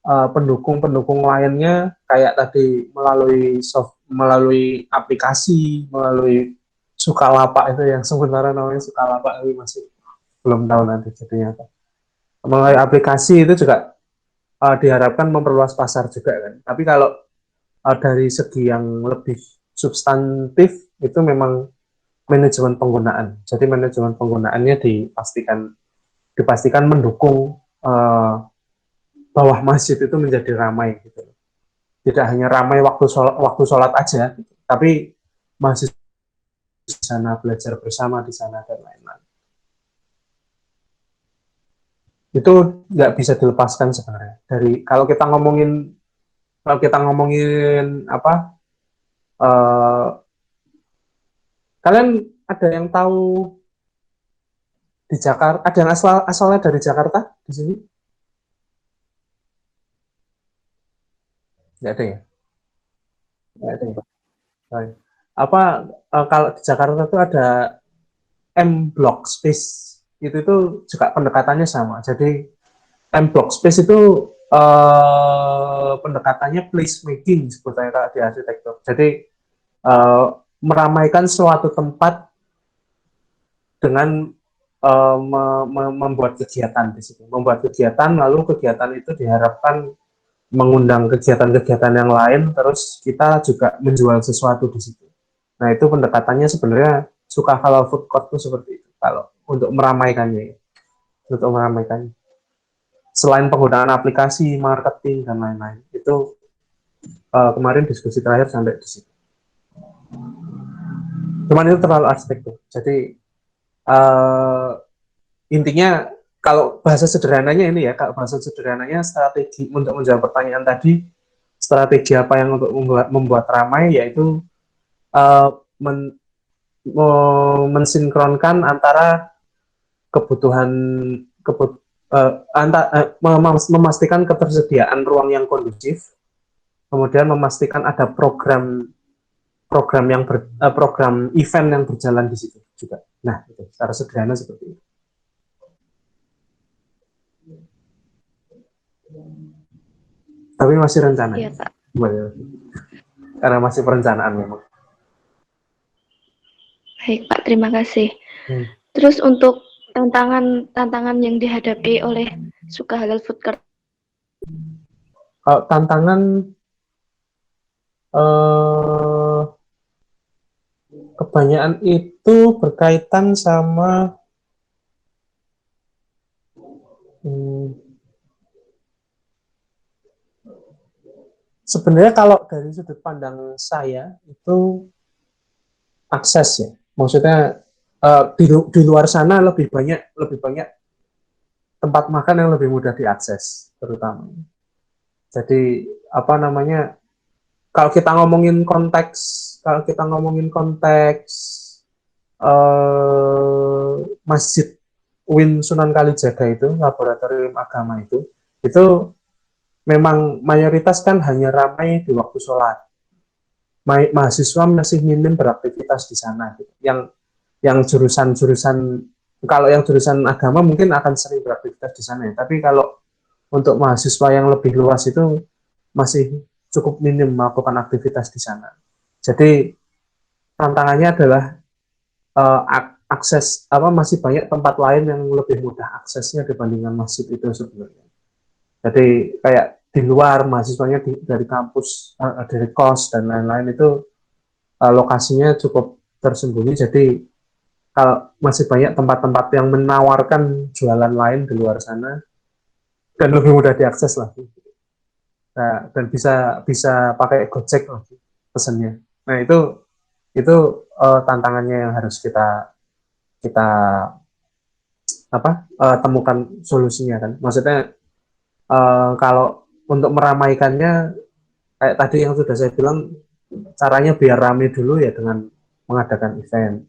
pendukung-pendukung lainnya kayak tadi melalui aplikasi, melalui Sukalapak itu yang sebenarnya namanya Sukalapak, tapi masih belum tahu nanti jadinya apa. Melalui aplikasi itu juga diharapkan memperluas pasar juga kan. Tapi kalau dari segi yang lebih substantif itu memang manajemen penggunaan. Jadi manajemen penggunaannya dipastikan mendukung bawah masjid itu menjadi ramai gitu. Tidak hanya ramai waktu sholat aja, gitu. Tapi masih di sana belajar bersama di sana dan lain-lain. Itu nggak bisa dilepaskan sebenarnya. Kalau kita ngomongin apa? Kalian ada yang tahu di Jakarta? Ada yang asalnya dari Jakarta di sini? Nggak ada ya? Nggak ada ya? Apa kalau di Jakarta itu ada M Block Space, itu juga pendekatannya sama. Jadi M Block Space itu pendekatannya placemaking sebetulnya di arsitektur. Jadi meramaikan suatu tempat dengan membuat kegiatan di situ. Membuat kegiatan, lalu kegiatan itu diharapkan mengundang kegiatan-kegiatan yang lain, terus kita juga menjual sesuatu di situ. Nah, itu pendekatannya sebenarnya suka halal food court itu seperti itu. Kalau untuk meramaikannya, selain penggunaan aplikasi, marketing dan lain-lain, itu kemarin diskusi terakhir sampai di situ. Cuman itu terlalu arsitektur. Jadi intinya kalau bahasa sederhananya ini ya, kalau bahasa sederhananya strategi untuk menjawab pertanyaan tadi, strategi apa yang untuk membuat ramai, yaitu mensinkronkan antara kebutuhan memastikan ketersediaan ruang yang kondusif, kemudian memastikan ada program event yang berjalan di situ juga. Nah, itu secara sederhana seperti itu. Tapi masih rencana. Iya, Pak. Karena masih perencanaan memang. Baik, Pak. Terima kasih. Terus untuk tantangan yang dihadapi oleh Suka Halal Food Court. Kalau tantangan kebanyakan itu berkaitan sama sebenarnya kalau dari sudut pandang saya itu akses ya. Maksudnya di luar sana lebih banyak tempat makan yang lebih mudah diakses terutama. Jadi apa namanya? Kalau kita ngomongin konteks eh, Masjid Uin Sunan Kalijaga itu, laboratorium agama itu memang mayoritas kan hanya ramai di waktu sholat. Mahasiswa masih minim beraktivitas di sana. Gitu. Yang jurusan-jurusan, kalau yang jurusan agama mungkin akan sering beraktivitas di sana ya. Tapi kalau untuk mahasiswa yang lebih luas itu masih cukup minim melakukan aktivitas di sana. Jadi tantangannya adalah akses apa masih banyak tempat lain yang lebih mudah aksesnya dibandingkan masjid itu sebenarnya. Jadi kayak di luar mahasiswanya dari kampus, dari kos dan lain-lain itu lokasinya cukup tersembunyi. Jadi kalau masih banyak tempat-tempat yang menawarkan jualan lain di luar sana dan lebih mudah diakses lagi. Nah, dan bisa bisa pakai Gojek lagi pesannya. Nah itu tantangannya yang harus kita kita temukan solusinya kan. Maksudnya kalau untuk meramaikannya kayak tadi yang sudah saya bilang caranya biar rame dulu ya dengan mengadakan event.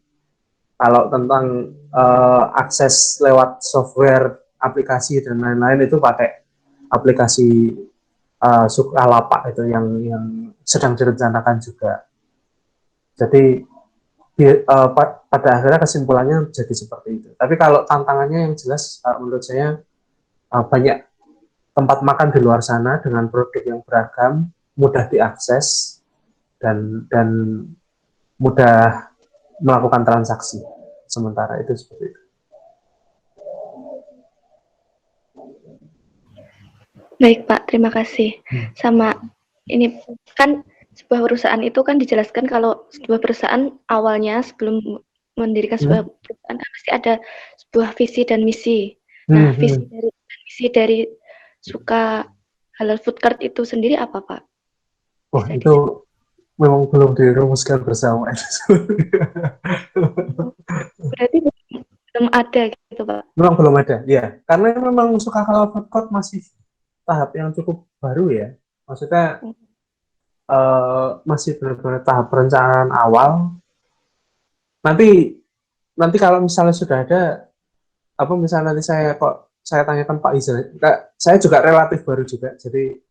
Kalau tentang akses lewat software, aplikasi dan lain-lain itu pakai aplikasi Sukalapak itu yang sedang direncanakan juga. Jadi pada akhirnya kesimpulannya jadi seperti itu. Tapi kalau tantangannya yang jelas menurut saya banyak tempat makan di luar sana dengan produk yang beragam, mudah diakses dan mudah melakukan transaksi. Sementara itu seperti itu. Baik Pak, terima kasih. Sama ini kan sebuah perusahaan itu kan dijelaskan kalau sebuah perusahaan awalnya sebelum mendirikan sebuah perusahaan pasti ada sebuah visi dan misi. Nah, visi dari Suka Halal Food Cart itu sendiri apa Pak? Wah, itu memang belum dirumuskan bersama. Berarti belum ada gitu Pak? Memang belum ada, ya. Karena memang Suka Halal Food Cart masih tahap yang cukup baru ya. Maksudnya masih benar-benar tahap perencanaan awal. Nanti kalau misalnya sudah ada, apa misalnya nanti saya tanyakan Pak Izal, saya juga relatif baru juga, jadi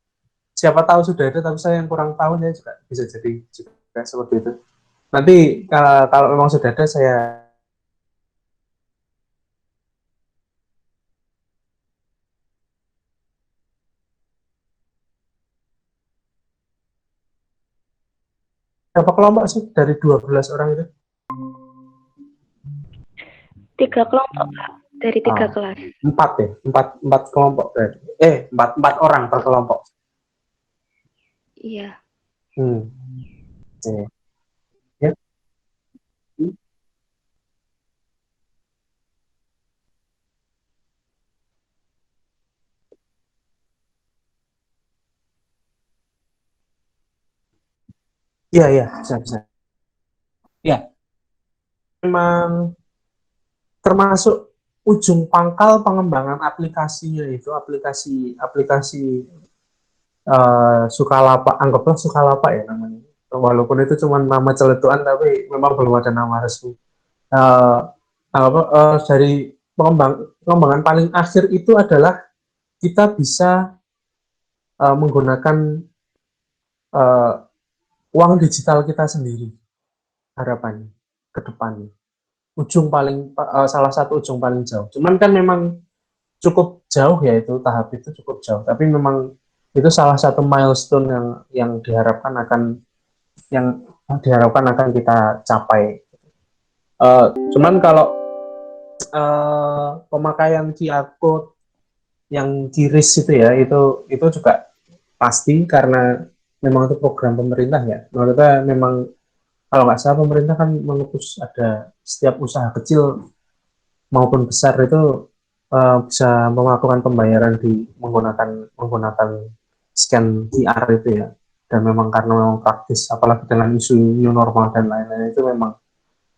siapa tahu sudah ada, tapi saya yang kurang tahu, saya juga bisa jadi juga seperti itu. Nanti kalau memang sudah ada, saya berapa kelompok sih dari 12 orang itu? 3 kelompok Pak, dari 3 kelas. 4 ya, 4 kelompok berarti. 4 orang per kelompok. Iya. Ya. Iya, bisa. Ya, memang termasuk ujung pangkal pengembangan aplikasinya itu aplikasi Sukalapak, anggaplah Sukalapak ya namanya. Walaupun itu cuma nama celetukan, tapi memang belum ada nama resmi. Dari pengembangan paling akhir itu adalah kita bisa menggunakan uang digital kita sendiri, harapannya ke depannya. Salah satu ujung paling jauh. Cuman kan memang cukup jauh ya, itu tahap itu cukup jauh. Tapi memang itu salah satu milestone yang diharapkan akan kita capai. Cuman kalau pemakaian QR code yang QRIS itu ya, itu juga pasti karena memang itu program pemerintah ya. Menurutnya memang kalau nggak salah pemerintah kan mengutus ada setiap usaha kecil maupun besar itu bisa melakukan pembayaran menggunakan menggunakan scan QR itu ya. Dan memang karena memang praktis, apalagi dengan isu new normal dan lain-lain itu memang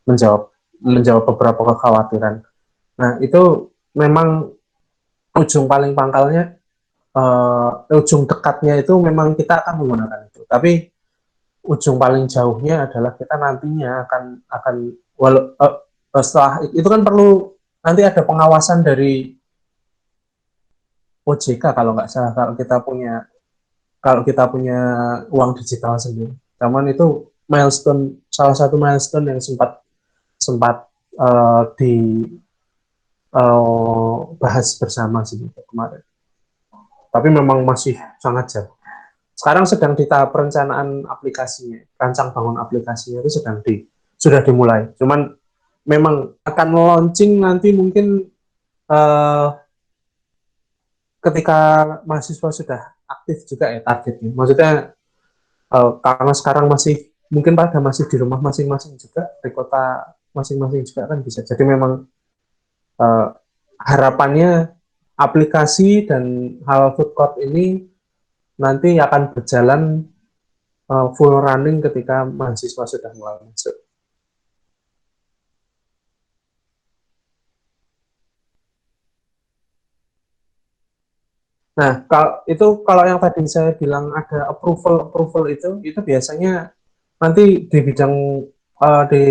menjawab menjawab beberapa kekhawatiran. Nah itu memang ujung paling pangkalnya, ujung dekatnya itu memang kita akan menggunakan itu. Tapi ujung paling jauhnya adalah kita nantinya akan setelah itu kan perlu nanti ada pengawasan dari OJK kalau nggak salah, kalau kita punya uang digital sendiri. Cuman itu salah satu milestone yang sempat sempat dibahas bersama sih kemarin. Tapi memang masih sangat jauh. Sekarang sedang di tahap perencanaan aplikasinya, rancang bangun aplikasinya itu sudah dimulai. Cuman memang akan launching nanti mungkin ketika mahasiswa sudah aktif juga ya targetnya. Maksudnya karena sekarang mungkin pada masih di rumah masing-masing juga, di kota masing-masing juga kan bisa. Jadi memang uh, harapannya aplikasi dan hal food court ini nanti akan berjalan full running ketika mahasiswa sudah mulai masuk. Nah, kalau yang tadi saya bilang ada approval itu biasanya nanti di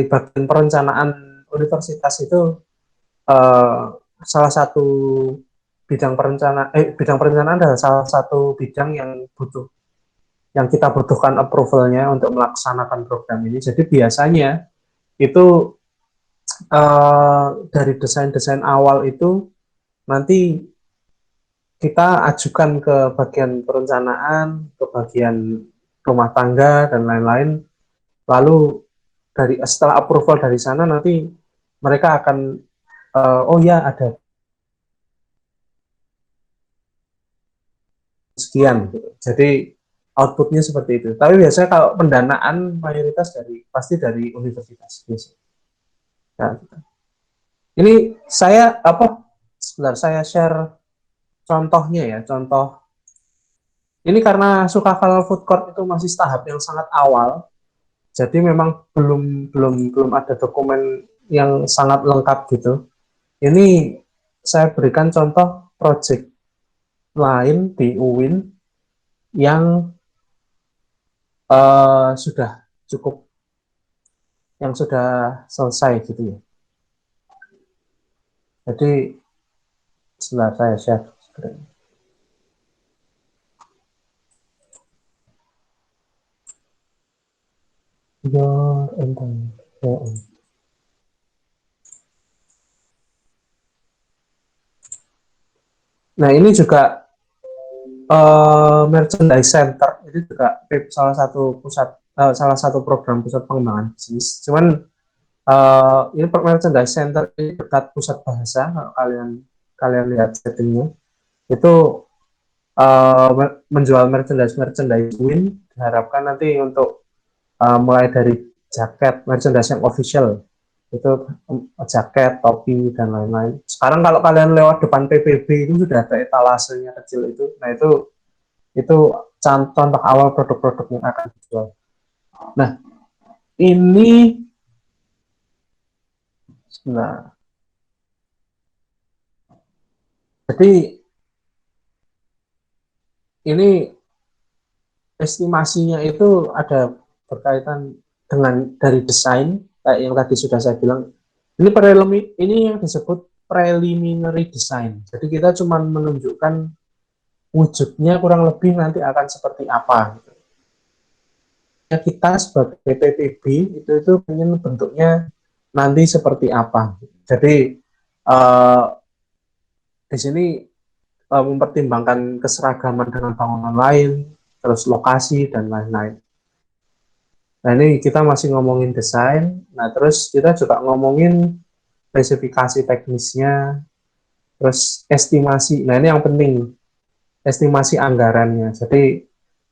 bagian perencanaan universitas itu salah satu bidang perencanaan adalah salah satu bidang yang kita butuhkan approvalnya untuk melaksanakan program ini. Jadi biasanya itu dari desain-desain awal itu nanti kita ajukan ke bagian perencanaan, ke bagian rumah tangga dan lain-lain. Lalu setelah approval dari sana nanti mereka akan oh ya ada sekian gitu. Jadi outputnya seperti itu. Tapi biasanya kalau pendanaan mayoritas pasti dari universitas biasanya. Nah, gitu. Ini sebentar saya share contohnya ya, contoh ini karena Sukakal Food Court itu masih tahap yang sangat awal, jadi memang belum ada dokumen yang sangat lengkap gitu. Ini saya berikan contoh project lain di UIN yang sudah cukup, yang sudah selesai gitu ya. Jadi sebentar saya share screen. Your internet. Nah ini juga merchandise center itu juga salah satu program pusat pengembangan bisnis. Cuman ini merchandise center ini dekat pusat bahasa. Kalau kalian lihat settingnya itu menjual merchandise Win, diharapkan nanti untuk mulai dari jaket, merchandise yang official itu jaket, topi dan lain-lain. Sekarang kalau kalian lewat depan PPB itu sudah ada etalasenya kecil itu. Nah itu contoh awal produk-produk yang akan dijual. Nah ini jadi ini estimasinya itu ada berkaitan dengan dari desain kayak yang tadi sudah saya bilang. Ini yang disebut preliminary design. Jadi kita cuma menunjukkan wujudnya kurang lebih nanti akan seperti apa. Kita sebagai PPB itu ingin bentuknya nanti seperti apa. Jadi di sini mempertimbangkan keseragaman dengan bangunan lain, terus lokasi dan lain-lain. Nah ini kita masih ngomongin desain, nah terus kita juga ngomongin spesifikasi teknisnya, terus estimasi. Nah ini yang penting, estimasi anggarannya. Jadi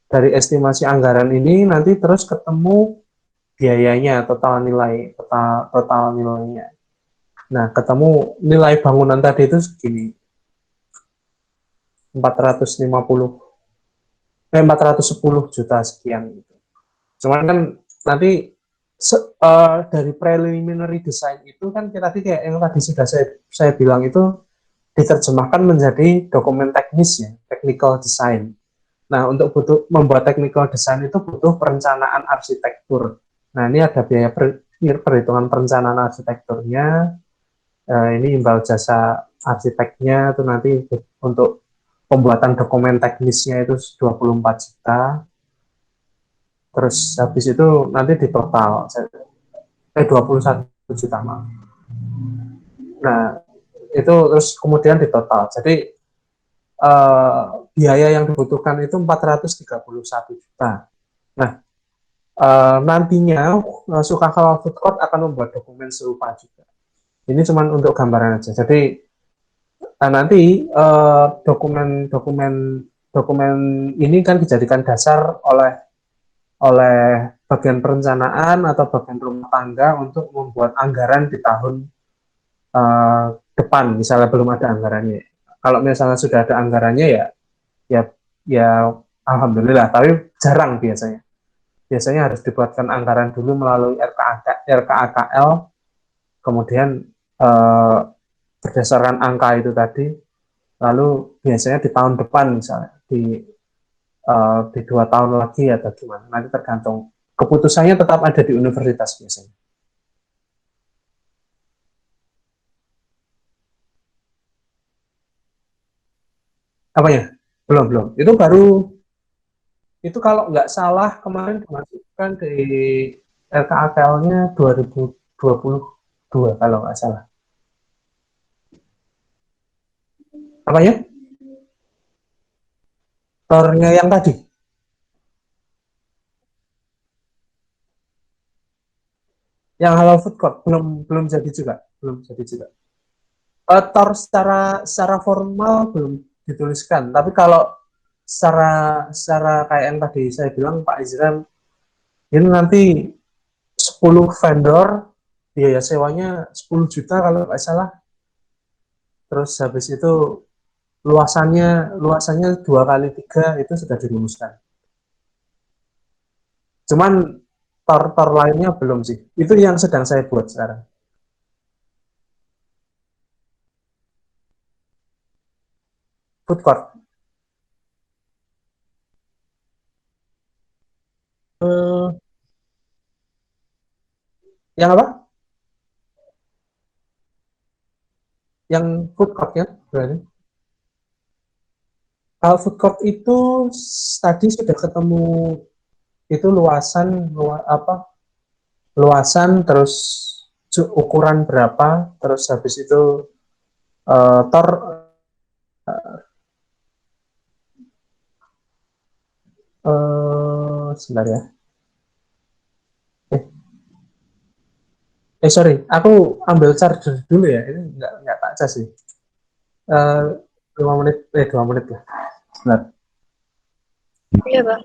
dari estimasi anggaran ini nanti terus ketemu biayanya, total nilainya. Nah, ketemu nilai bangunan tadi itu segini, 450 410 juta sekian gitu. Cuman kan nanti dari preliminary design itu kan tadi kayak yang tadi sudah saya bilang itu diterjemahkan menjadi dokumen teknis ya, technical design. Nah, untuk membuat technical design itu butuh perencanaan arsitektur. Nah, ini ada biaya perhitungan perencanaan arsitekturnya. Ini imbal jasa arsiteknya itu nanti untuk pembuatan dokumen teknisnya itu 24 juta. Terus habis itu nanti di total 21 juta maaf. Nah, itu terus kemudian di total. Jadi biaya yang dibutuhkan itu 431 juta. Nah, nantinya Sukakawa Food Court akan membuat dokumen serupa juga. Ini cuma untuk gambaran aja. Jadi nanti dokumen dokumen ini kan dijadikan dasar oleh bagian perencanaan atau bagian rumah tangga untuk membuat anggaran di tahun depan, misalnya belum ada anggarannya. Kalau misalnya sudah ada anggarannya ya ya ya alhamdulillah, tapi jarang biasanya. Biasanya harus dibuatkan anggaran dulu melalui RKAKL, kemudian eh, berdasarkan angka itu tadi, lalu biasanya di tahun depan misalnya di 2 tahun lagi atau gimana, nanti tergantung. Keputusannya tetap ada di universitas biasanya. Apa ya? Belum, belum. Itu baru, itu kalau nggak salah kemarin dimasukkan di RKAKL-nya 2022 kalau nggak salah. Apa ya? Tornya yang tadi, yang halal food court belum belum jadi juga, belum jadi juga. Tor secara formal belum dituliskan, tapi kalau secara secara kayak yang tadi saya bilang Pak Izram, ini nanti 10 vendor, biaya sewanya 10 juta kalau nggak salah. Terus habis itu luasannya 2 kali 3 itu sudah dirumuskan. Cuman tor lainnya belum sih. Itu yang sedang saya buat sekarang. Food court. Hmm, yang apa? Yang food court ya berarti. Kalau food court itu tadi sudah ketemu itu luasan terus ukuran berapa, terus habis itu tor sebentar ya. Eh, sorry, aku ambil charger dulu ya. Ini nggak tak cas sih. Eh, 5 menit, 2 menit lah. Sebentar. Iya, Bang.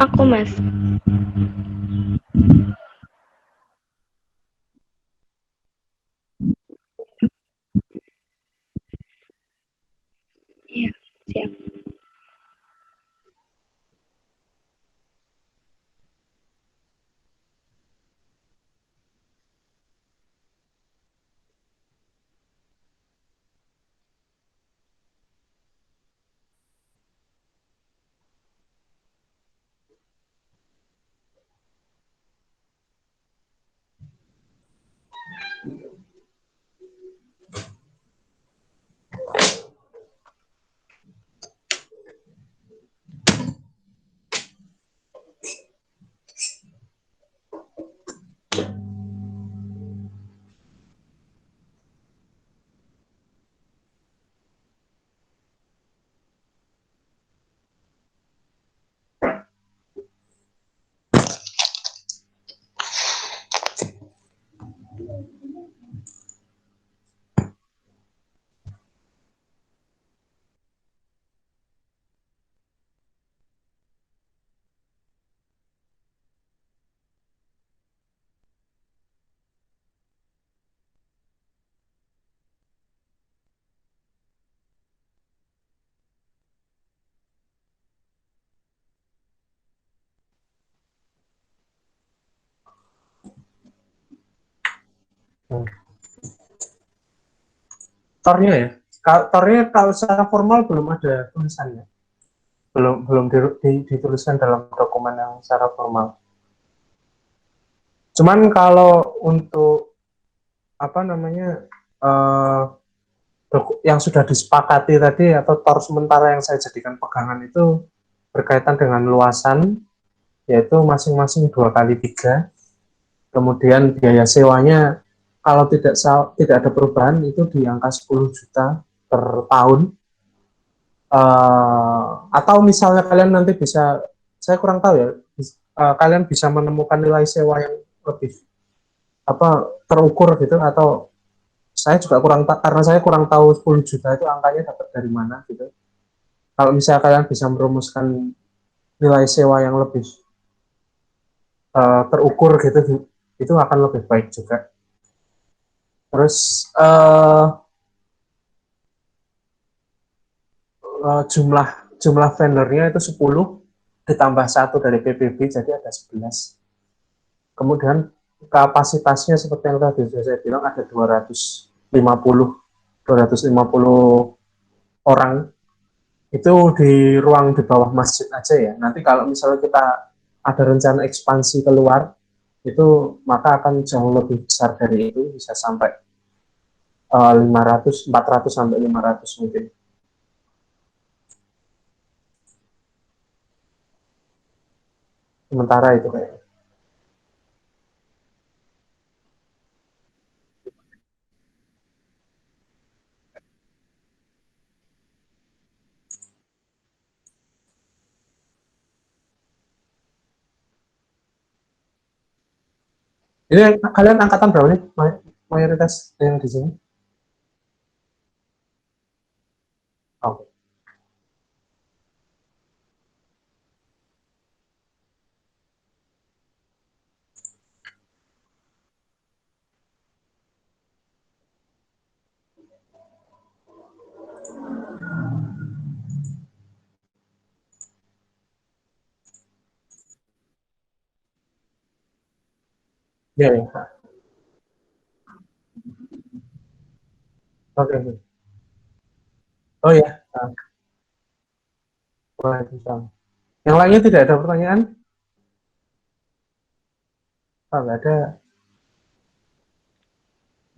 Aku, Mas. Iya, siap. Hmm. Tornya ya, tornya kalau secara formal belum ada tulisannya, belum dituliskan dalam dokumen yang secara formal. Cuman kalau untuk apa namanya uh, yang sudah disepakati tadi atau tor sementara yang saya jadikan pegangan itu berkaitan dengan luasan, yaitu masing-masing 2x3. Kemudian biaya sewanya kalau tidak ada perubahan itu di angka 10 juta per tahun. Atau misalnya kalian nanti bisa, saya kurang tahu ya, kalian bisa menemukan nilai sewa yang lebih terukur gitu, atau saya juga kurang, karena saya kurang tahu 10 juta itu angkanya dapat dari mana gitu. Kalau misalnya kalian bisa merumuskan nilai sewa yang lebih terukur gitu, itu akan lebih baik juga. Terus jumlah jumlah vendornya itu 10 ditambah 1 dari PBB, jadi ada 11. Kemudian kapasitasnya seperti yang tadi saya bilang ada 250 orang. Itu di ruang di bawah masjid aja ya. Nanti kalau misalnya kita ada rencana ekspansi keluar, itu maka akan jauh lebih besar dari itu, bisa sampai 500, 400 sampai 500 mungkin. Sementara itu kayak. Ini kalian angkatan berapa nih mayoritas yang di sini? Oke. Ya, ya. Oke. Oh ya. Waalaikumsalam. Yang lainnya tidak ada pertanyaan? Oh, nggak ada.